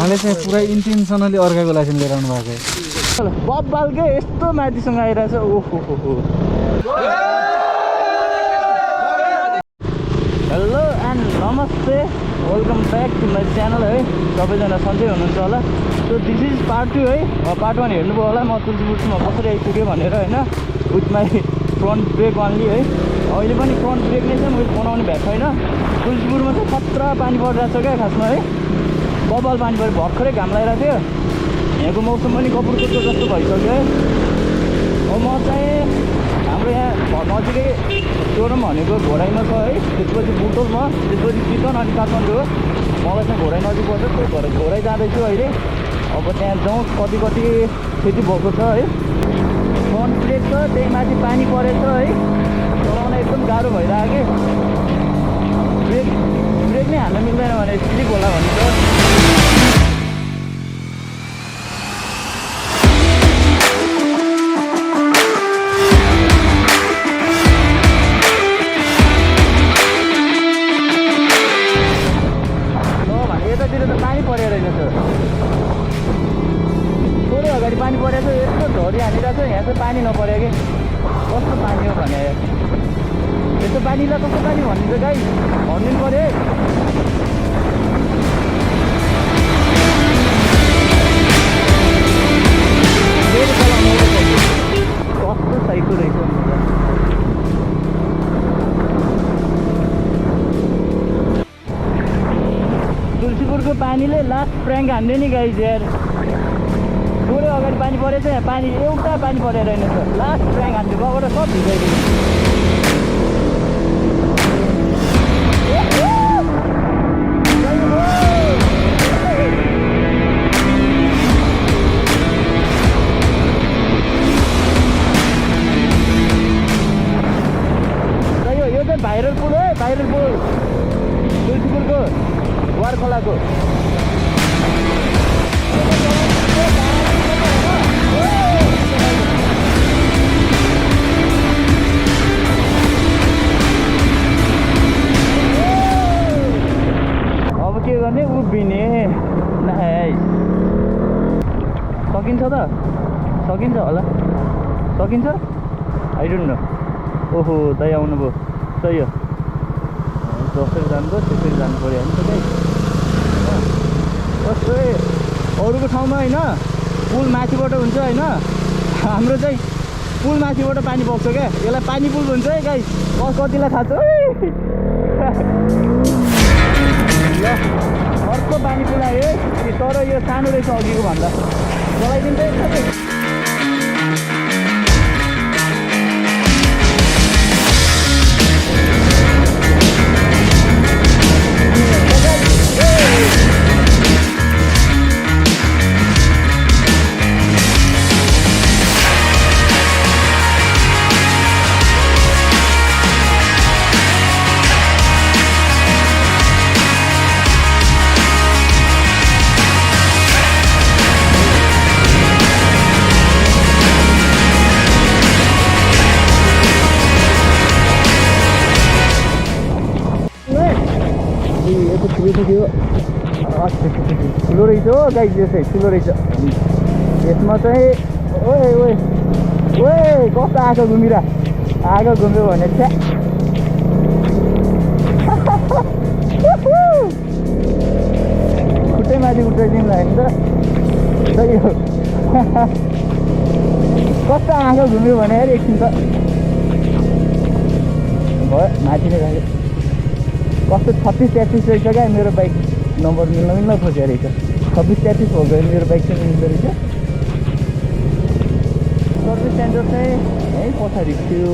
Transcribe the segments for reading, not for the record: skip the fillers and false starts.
उहाँले चाहिँ पुरा इन्टेन्सनली अर्काको लाइसेन्स लिएर आउनु भएको बब्बालकै यस्तो माथिसँग आइरहेछ ओहो हेलो एन्ड नमस्ते welcome back to my channel है सबैजना सन्चै हुनुहुन्छ होला सो दिस इज पार्ट 2 है पार्ट 1 हेर्नुभयो होला म तुलसीपुरमा कसरी आइपुगेँ भनेर होइन with my front break only है अहिले पनि फ्रन्ट ब्रेक नै छ मैले बनाउने भएको छैन तुलसीपुरमा चाहिँ खतरा पानी परिरहेको छ क्या खासमा है बब्बाल पानी पऱ्यो भर्खरै घाम लगाइरहेको थियो यहाँको मौसम पनि कपुरकोटको जस्तो भइसक्यो है अब म चाहिँ हाम्रो यहाँ नजिकै सोरुम भनेको घोराइमा छ है त्यसपछि बुटोलमा त्यसपछि चितवन अनि काठमाडौँ हो मलाई चाहिँ घोराइ नजिक पर्छ त्यही भएर घोराइ जाँदैछु अहिले अब त्यहाँ जाउँ कति खेती भएको छ है फ्रन्ट ब्रेक छ त्यही माथि पानी परेछ है चलाउन एकदम गाह्रो भइरहेको कि ब्रेक नै हाल्न मिल्दैन भने स्लिप होला भन्छ अगाडि पानी परेको छ यस्तो झरी हानिरहेको छ यहाँ चाहिँ पानी नपऱ्यो कि कस्तो पानी हो भने यस्तो पानीलाई कस्तो पानी भनिन्छ गाई भनिदिनु पऱ्यो कस्तो साइको रहेछ तुलसीपुरको पानीले लास्ट प्र्याङ्क हान्ने नि गाई यार थोरै अगाडि पानी परेछ यहाँ पानी एउटा पानी परेर रहेनछ लास्ट प्र्याङ्क हान्थ्यो गएर सब भिजाइदियो यो चाहिँ भाइरल पुल है भाइरल पुल तुलसीपुरको वार खोलाको के गर्ने उभिने सकिन्छ त सकिन्छ होला सकिन्छ आई डोन्ट नो ओहो दाइ आउनुभयो सही हो जसरी जानुभयो त्यसरी जानु पऱ्यो होइन त दाइ कस्तो अरूको ठाउँमा होइन पुल माथिबाट हुन्छ होइन हाम्रो चाहिँ पुल माथिबाट पानी बग्छ क्या यसलाई पानी पुल भन्छ है गाई कतिलाई थाहा छ अर्को पानी पुलायो तर यो सानो रहेछ अघिको भन्दा चलाइदिन्छ एकदमै ठुलो रहेछ हो गाई चाहिँ ठुलो रहेछ यसमा चाहिँ ओए ओए ओए कस्तो आँखा घुमिरा आँखा घुम्यो भने चाहिँ खुट्टै माथि उठाइदिनु लाग्यो नि त सही हो कस्तो आँखा घुम्यो भने यार एकछिन त भयो माथि नै राख्यो कस्तो 36-33 रहेछ क्या मेरो बाइक नम्बर मिल्न खोजेको रहेछ 26-33 हो गयो मेरो बाइक चाहिँ मिल्दो रहेछ सर्भिस सेन्टर चाहिँ यहीँ पछाडि थियो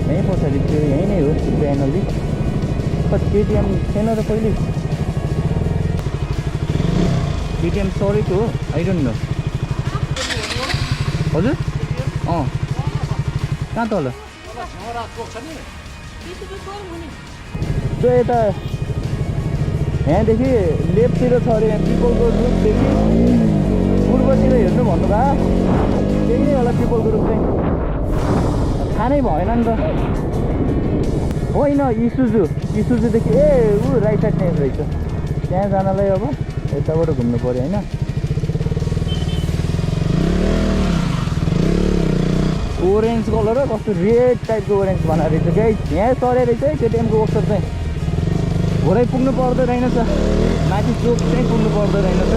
यहीँ नै हो बिहानली केटिएम थिएन र पहिले केटिएम सरेको हो आई डोन्ट नो हजुर कहाँ त होला त्यो यता यहाँदेखि लेफ्टतिर छ अरे यहाँ पिपलको रुखदेखि पूर्वतिर हेर्नु भन्नुभयो त्यही नै होला पिपलको रुख चाहिँ थाहा नै भएन नि त होइन इसुजुदेखि ऊ राइट साइड नै रहेछ त्यहाँ जानलाई अब यताबाट घुम्नु पऱ्यो होइन। ओरेन्ज कलर हो, कस्तो रेड टाइपको ओरेन्ज बनाएर रहेछ गाइस। यहाँ चढेर रहेछ है केटिएमको वर्कसप चाहिँ। घोरै पुग्नु पर्दो रहेनछ, माथि चोक चाहिँ पुग्नु पर्दो रहेनछ।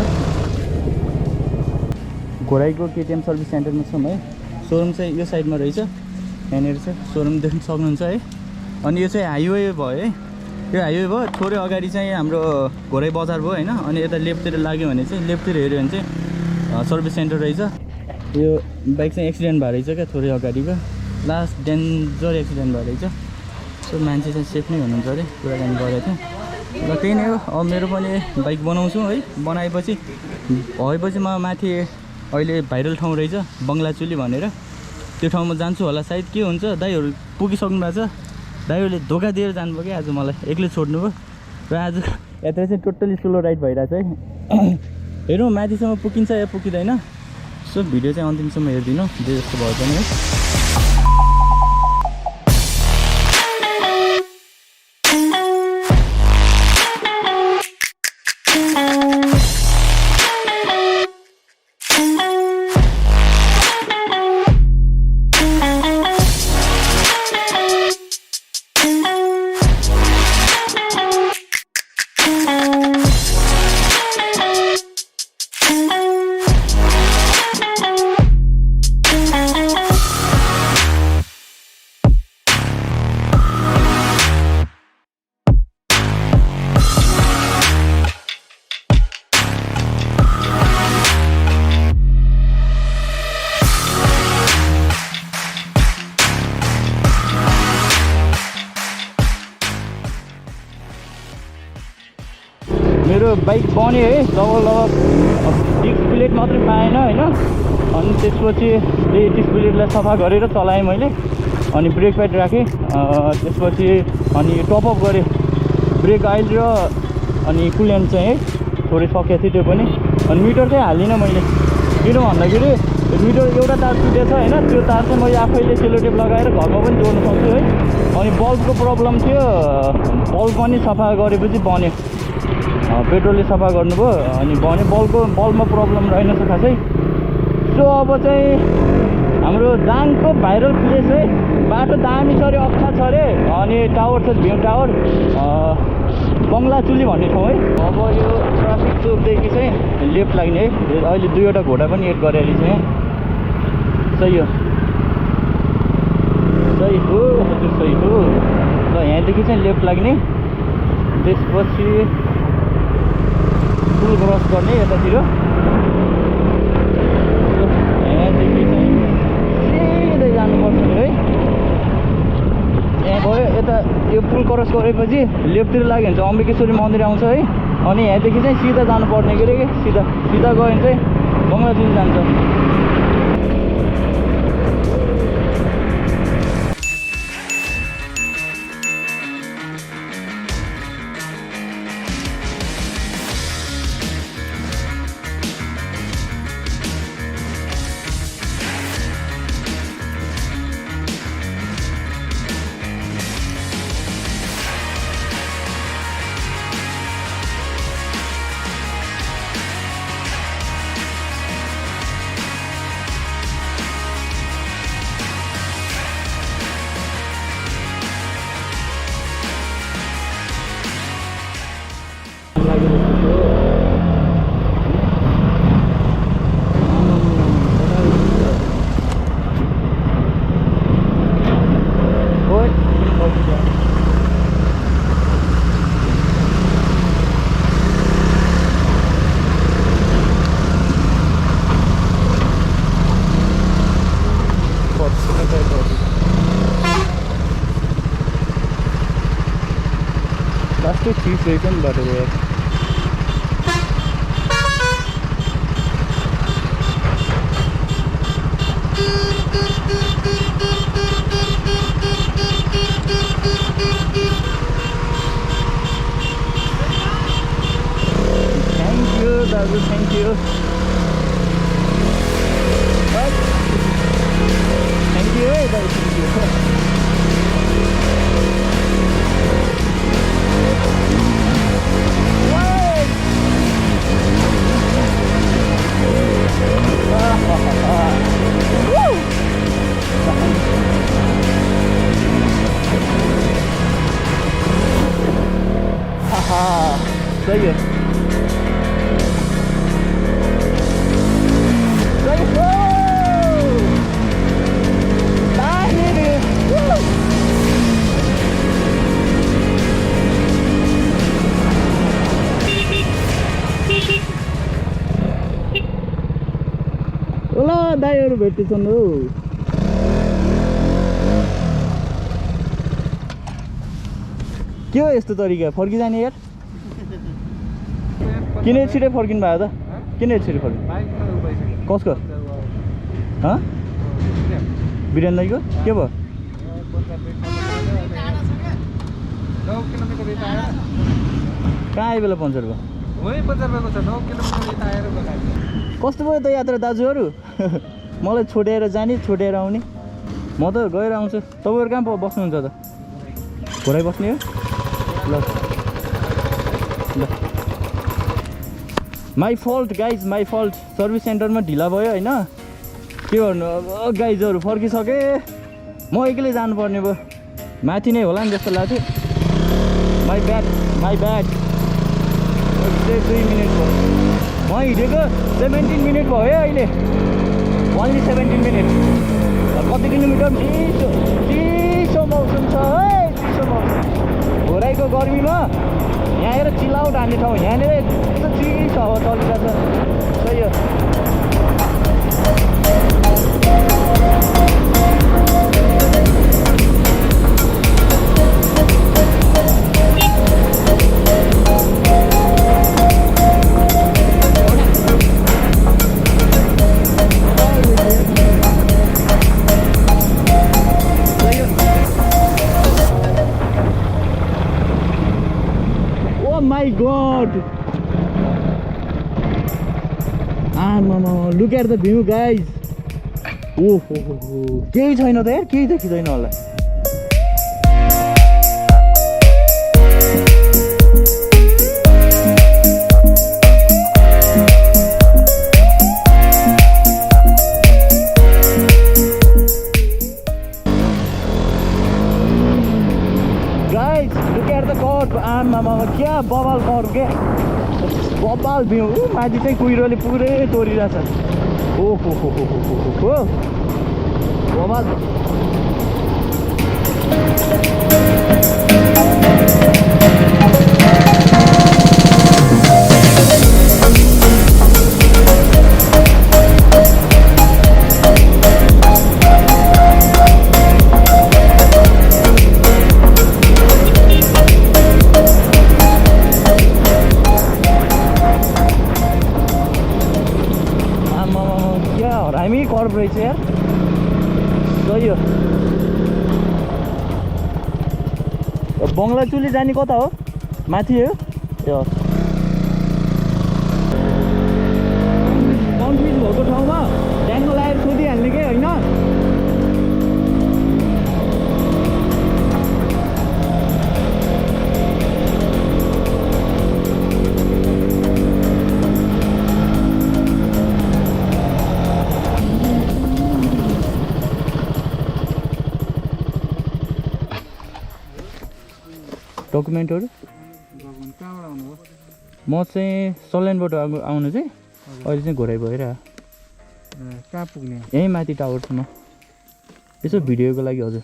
घोराइको केटिएम सर्भिस सेन्टरमा छौँ है। सोरुम चाहिँ यो साइडमा रहेछ, यहाँनिर चाहिँ सोरुम देख्न सक्नुहुन्छ है। अनि यो चाहिँ हाइवे भयो है, यो हाइवे भयो। थोरै अगाडि चाहिँ हाम्रो घोराइ बजार भयो होइन। अनि यता लेफ्टतिर लाग्यो भने चाहिँ, लेफ्टतिर हेऱ्यो भने चाहिँ सर्भिस सेन्टर रहेछ। यो बाइक चाहिँ एक्सिडेन्ट भएको रहेछ क्या, थोरै अगाडिको लास्ट डेन्जर एक्सिडेन्ट भएको रहेछ। सो मान्छे चाहिँ सेफ नै हुनुहुन्छ अरे, कुराकानी गरेको थियो। र त्यही नै हो, अब मेरो पनि बाइक बनाउँछु है। बनाएपछि भएपछि म माथि अहिले भाइरल ठाउँ रहेछ बङ्गलाचुली भनेर, त्यो ठाउँमा जान्छु होला सायद। के हुन्छ दाइहरू पुगिसक्नु भएको छ, दाइहरूले धोका दिएर जानुभयो क्या आज, मलाई एक्लै छोड्नुभयो। र आज यता चाहिँ टोटल्ली स्लो राइड भइरहेछ है। हेरौँ माथिसम्म पुगिन्छ या पुगिँदैन। सो भिडियो चाहिँ अन्तिमसम्म हेरिदिनु जे जस्तो भयो पनि है। मेरो बाइक बन्यो है, लगभग डिस्क प्लेट मात्रै पाएन होइन। अनि त्यसपछि त्यही डिस्क प्लेटलाई सफा गरेर चलाएँ मैले। अनि ब्रेक प्याड राखेँ, त्यसपछि अनि टपअप गरेँ ब्रेक आइल र अनि कुलेन्ट चाहिँ है। थोरै सकेको थियो त्यो पनि। अनि मिटर चाहिँ हालिनँ मैले, किन भन्दाखेरि मिटर एउटा तार टुटेछ होइन। त्यो तार चाहिँ मैले आफैले सेलोटेप लगाएर घरमा पनि जोड्न सक्छु है। अनि बल्बको प्रब्लम थियो, बल्ब पनि सफा गरेपछि बन्यो। पेट्रोलले सफा गर्नुभयो अनि बन्यो। बल्बमा प्रब्लम रहेनछ खासै। सो अब चाहिँ हाम्रो दाङको भाइरल प्लेस है, बाटो दामी छ अरे, अख्खा छ अरे। अनि टावर छ, भ्यू टावर, बङ्गलाचुली भन्ने ठाउँ है। अब यो ट्राफिक चोकदेखि चाहिँ लेफ्ट लाग्ने है। अहिले दुईवटा घोडा पनि एड गरेर छ यहाँ। सही हो, सही हो हजुर, सही हो। ल यहाँदेखि चाहिँ लेफ्ट लाग्ने, त्यसपछि पुल क्रस गर्ने यतातिर। यहाँदेखि चाहिँ सिधै जानुपर्छ है। यहाँ गयो, यता यो पुल क्रस गरेपछि लेफ्टतिर लाग्यो भने चाहिँ अम्बिकेश्वरी मन्दिर आउँछ है। अनि यहाँदेखि चाहिँ सिधा जानुपर्ने के अरे, सिधा गयो भने चाहिँ बङ्गलाचुली जान्छ। लास्टै चिज रहेछ नि बाटो यार। थ्याङ्क यू दाजु, थ्याङ्क यू, थ्याङ्क यू है दाजु, थ्याङ्क यू। सही हो सही हो ओला दाइहरू भेट्टेछन् हौ के हो यस्तो तरिका फर्किजाने यार किन छिटै फर्किनु भयो त किन छिटै फर्किनु कसको बिरेन दाइको के भयो कहाँ आयो बेला पञ्चर भयो कस्तो भयो त यात्रा दाजुहरू मलाई छोडेर जाने छोडेर आउने म त गएर आउँछु तपाईँहरू कहाँ बस्नुहुन्छ त घोडै बस्ने हो ल ल my fault guys my fault service सेन्टरमा ढिला भयो होइन के गर्नु अब गाइजहरू फर्किसके म एक्लै जानुपर्ने भयो माथि नै होला नि जस्तो लाग्थ्यो माई ब्याड 2 मिनट भयो म हिँडेको 17 मिनट भयो है अहिले ओन्ली 17 मिनट कति किलोमिटर चिसो चिसो मौसम छ है चिसो मौसम घोराइको गर्मीमा यहाँ आएर चिलाउट हान्ने ठाउँ यहाँनिर यस्तो चिसो हावा चलिरहेको छ सही हो My God! Mama, look at the view, guys. Oh, केही छैन त यार केही देखिँदैन होला आमामा क्या बबाल कर के बबाल भ्यू माथि चाहिँ कुहिरोले पुरै तोरिरहेछ ओहो हो बबाल हामी कर्ब रहेछ यार सही हो बङ्गलाचुली जाने कता हो माथि हो ए कन्फ्युज भएको ठाउँमा ड्याङ्गो लगाएर सोधिहाल्ने के होइन डकुमेन्टहरू म चाहिँ सल्यानबाट आउनु चाहिँ अहिले चाहिँ घोराइ भएर कहाँ पुग्ने यहीँ माथि टावरसम्म यसो भिडियोको लागि हजुर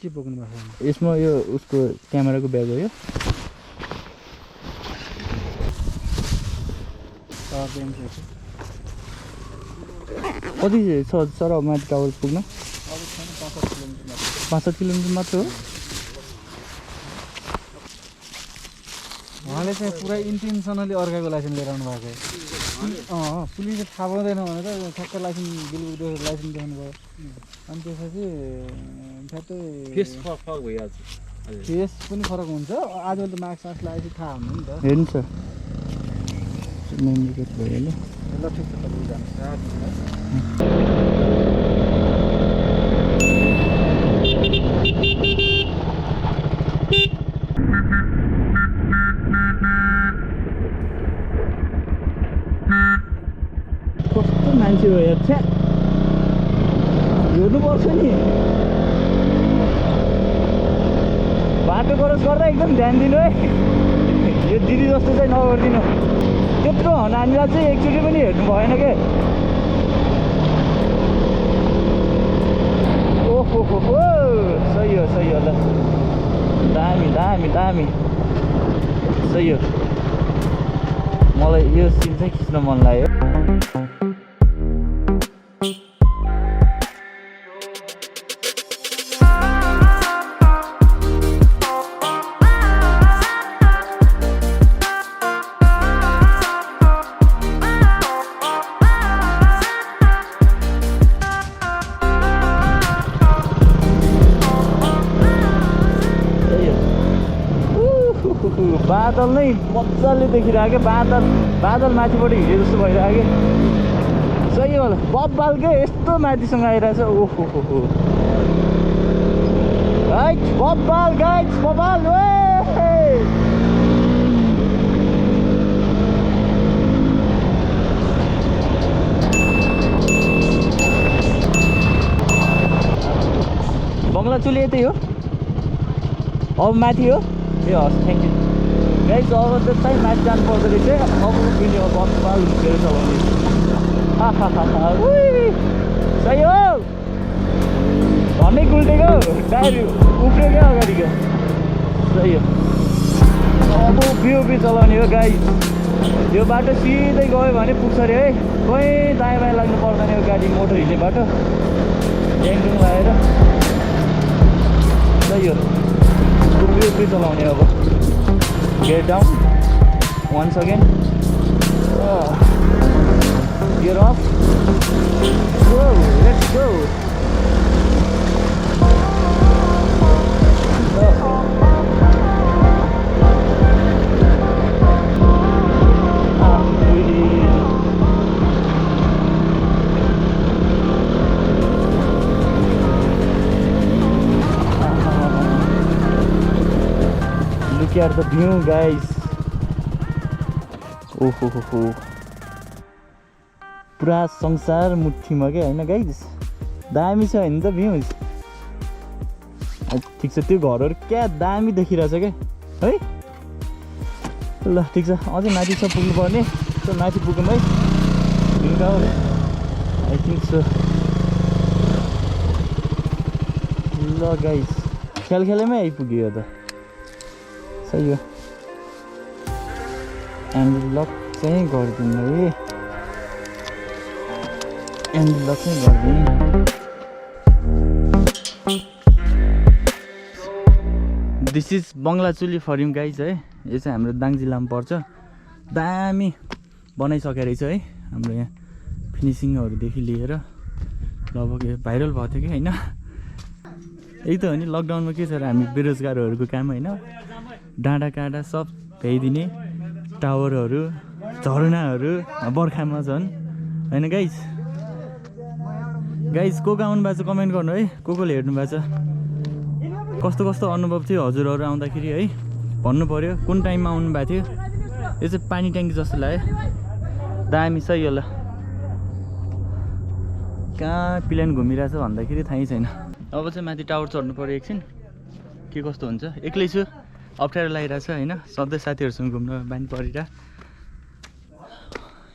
के बोक्नु भएको यसमा यो उसको क्यामेराको ब्याग हो यो कति छ सर माथि टावर पुग्न 5-7 किलोमिटर मात्र हो उहाँले चाहिँ पुरा इन्टेन्सनली अर्काको लाइसेन्स लिएर आउनु भएको पुलिसले थाहा पाउँदैन भने त ठ्याक्क लाइसेन्स बिल लाइसेन्स देखाउनु भयो अनि त्यसपछि ठ्याक्कै फेस पनि फरक हुन्छ आजकल त मास्क सास लगाएपछि थाहा हुनु नि त हेर्नु छ मेन भयो ल ठिक छ तपाईँ जानुहोस् कस्तो मान्छे हो यार छ्या हेर्नुपर्छ नि बाटो क्रस गर्दा एकदम ध्यान दिनु है यो दिदी जस्तो चाहिँ नगरिदिनु त्यत्रो नानीलाई चाहिँ एकचोटि पनि हेर्नु भएन के ओहो सही हो ल दामी दामी दामी सही हो मलाई यो सिन चाहिँ खिच्न मन लाग्यो बादल नै मजाले देखिरहेको बादल माथिबाट हिँडे जस्तो भइरहेको सही होला बब्बाल के यस्तो माथिसँग आइरहेछ ओहो गाइस बब्बाल बङ्गलाचुली यतै हो अब माथि हो ए हस् थ्याङ्क यू गाइस अब चाहिँ माथि जानु पर्दो रहेछ अब भिडियोमा बब्बाल लुकेर चलाउने सही हो धनै गुल्टेको टायर उफ्रियो क्या अगाडिको सही हो अब पिओपी चलाउने हो गाइस यो बाटो सिधै गयो भने पुग्छ अरे है कहीँ दायाँ बायाँ लाग्नु पर्दैन यो गाडी मोटर हिँड्ने बाटो ड्याङडुङ लगाएर सही हो पिओपी चलाउने अब Get down. Once again. Gear off. Whoa, let's go. Look at the view guys ओहो पुरा संसार मुठीमा के हैन गाइस दामी छ हैन त भ्यू ठिक छ त्यो घरहरु क्या दामी देखिरहेछ के है ल ठिक छ अझै माथि छ पुग्नु पर्ने त माथि पुगौँ है आई थिंक सो ल गाइस खेलखेलैमै आइपुग्यो त सही हो एन्ड लक चाहिँ गरिदिनु है एन्ड लक चाहिँ गरिदिनु दिस इज बङ्गलाचुली फर्यौँ गाइज है यो चाहिँ हाम्रो दाङ जिल्लामा पर्छ दामी बनाइसकेको रहेछ है हाम्रो यहाँ फिनिसिङहरूदेखि लिएर लगभग यो भाइरल भएको थियो कि होइन यही त हो नि लकडाउनमा के छ र हामी बेरोजगारहरूको काम होइन डाँडा काँडा सब भ्याइदिने टावरहरू झरनाहरू बर्खामा झन् होइन गाइज को आउनु भएको छ कमेन्ट गर्नु है कोले हेर्नु भएको छ कस्तो कस्तो अनुभव थियो हजुरहरू आउँदाखेरि है भन्नु पर्यो कुन टाइममा आउनु भएको थियो यो चाहिँ पानी ट्याङ्की जस्तो लाग्यो दामी छ यो ल कहाँ प्लेन घुमिरहेछ भन्दाखेरि थाहै छैन अब चाहिँ माथि टावर चढ्नु पर्यो एकछिन के कस्तो हुन्छ एक्लै छु अप्ठ्यारो लागिरहेछ होइन सधैँ साथीहरूसँग घुम्न बानी परिरह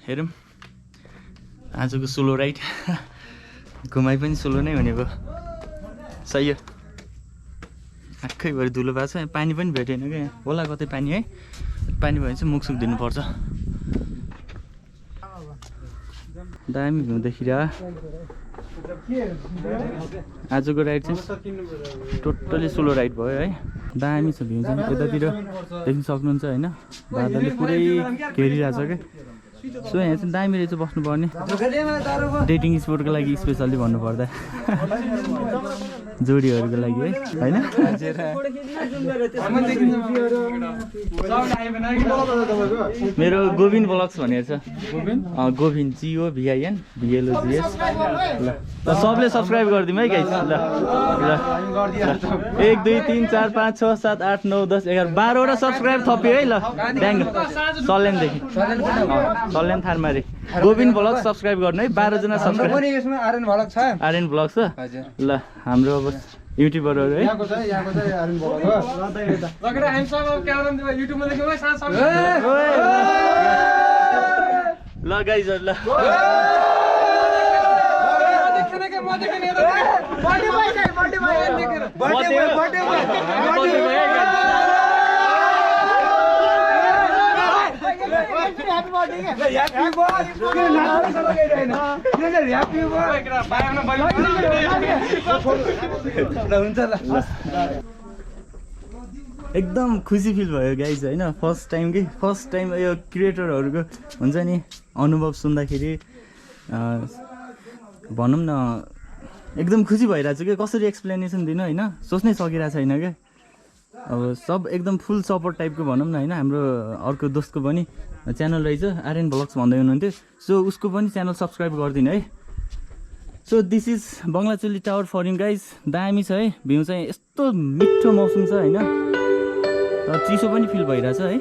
हेरौँ आजको सोलो राइड घुमाइ पनि सोलो नै भनेको सही हो आँखैभरि धुलो भएको छ पानी पनि भेटेन क्या यहाँ होला कतै पानी है पानी भयो भने चाहिँ मुखसुख दिनुपर्छ दामी भ्यू देखिरह आजको राइड चाहिँ टोटली सोलो राइड भयो है दामी छ भ्यू चाहिँ यतातिर देख्न सक्नुहुन्छ होइन बादलले पुरै घेरिरहेछ क्या सो यहाँ चाहिँ दामी रहेछ बस्नुपर्ने डेटिङ स्पोर्टको लागि स्पेसल्ली भन्नुपर्दा जोडीहरूको लागि है होइन मेरो गोविन्द ब्लग्स भनेर छ गोविन्द GOVIN VLOGS ल सबले सब्सक्राइब गरिदिउँ है गाइस ल 1 2 3 4 5 6 7 8 9 10 11 12 वटा सब्सक्राइब थप्यो है ल ड्याङ सल्यानदेखि सल्यान थारमारी गोविन्द ब्लग सब्सक्राइब गर्नु है 12 जना सब्सक्राइब आर्यन ब्लग छ ल हाम्रो अब युट्युबरहरू है यहाँको चाहिँ आर्यन बोलाको ल गाइजहरु ल एकदम खुसी फिल भयो गाइज होइन फर्स्ट टाइम यो क्रिएटरहरूको हुन्छ नि अनुभव सुन्दाखेरि भनौँ न एकदम खुसी भइरहेको छु कि कसरी एक्सप्लेनेसन दिनु होइन सोच्नै सकिरहेको छैन क्या अब सब एकदम फुल सपोर्ट टाइपको भनौँ न होइन हाम्रो अर्को दोस्तको पनि च्यानल रहेछ आर्यन भ्लग्स भन्दै हुनुहुन्थ्यो सो उसको पनि च्यानल सब्सक्राइब गरिदिनु है so this is Banglachuli tower फरिङ गाइज दामी छ है भ्यू चाहिँ यस्तो मिठो मौसम छ होइन चिसो पनि फिल भइरहेछ है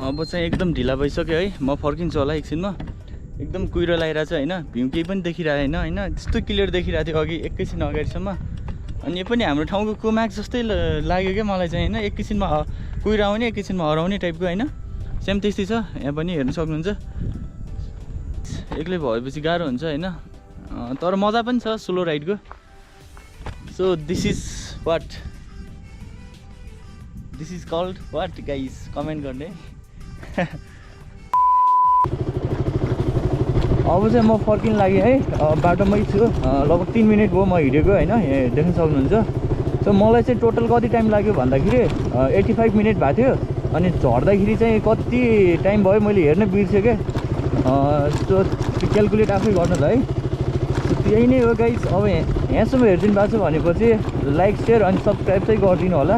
अब चाहिँ एकदम ढिला भइसक्यो है म फर्किन्छु होला एकछिनमा एकदम कुहिरो लागिरहेको छ होइन भ्यू केही पनि देखिरहेको होइन त्यस्तो क्लियर देखिरहेको थियो अघि एकैछिन अगाडिसम्म अनि यो पनि हाम्रो ठाउँको कोमाक जस्तै लाग्यो क्या मलाई चाहिँ होइन एकैछिनमा कुहिरो आउने एकैछिनमा हराउने टाइपको होइन सेम त्यस्तै छ यहाँ पनि हेर्नु सक्नुहुन्छ एक्लै भएपछि गाह्रो हुन्छ होइन तर मजा पनि छ स्लो राइडको so this is called what guys comment गर्ने अब चाहिँ म फर्किन लागि है बाटोमै छु लगभग 3 मिनट भयो म हिँडेको होइन देख्न सक्नुहुन्छ सो मलाई चाहिँ टोटल कति टाइम लाग्यो भन्दाखेरि 85 मिनट भएको थियो अनि झर्दाखेरि चाहिँ कति टाइम भयो मैले हेर्न बिर्सेँ क्या सो क्यालकुलेट आफै गर्नु ल है यही नै हो गाइस अब यहाँसम्म हेरिदिनु भएको छ भनेपछि लाइक सेयर अनि सब्सक्राइब चाहिँ गरिदिनु होला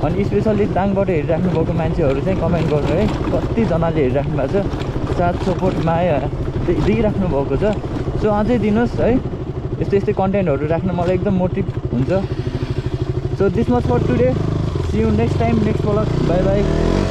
अनि स्पेसल्ली दाङबाट हेरिराख्नु भएको मान्छेहरू चाहिँ कमेन्ट गर्नु है कतिजनाले हेरिराख्नु भएको छ साथ सपोर्ट माया दिइराख्नु भएको छ सो अझै दिनुहोस् है यस्तै कन्टेन्टहरू राख्न मलाई एकदम मोटिभ हुन्छ so this much for today see you next time next vlog bye by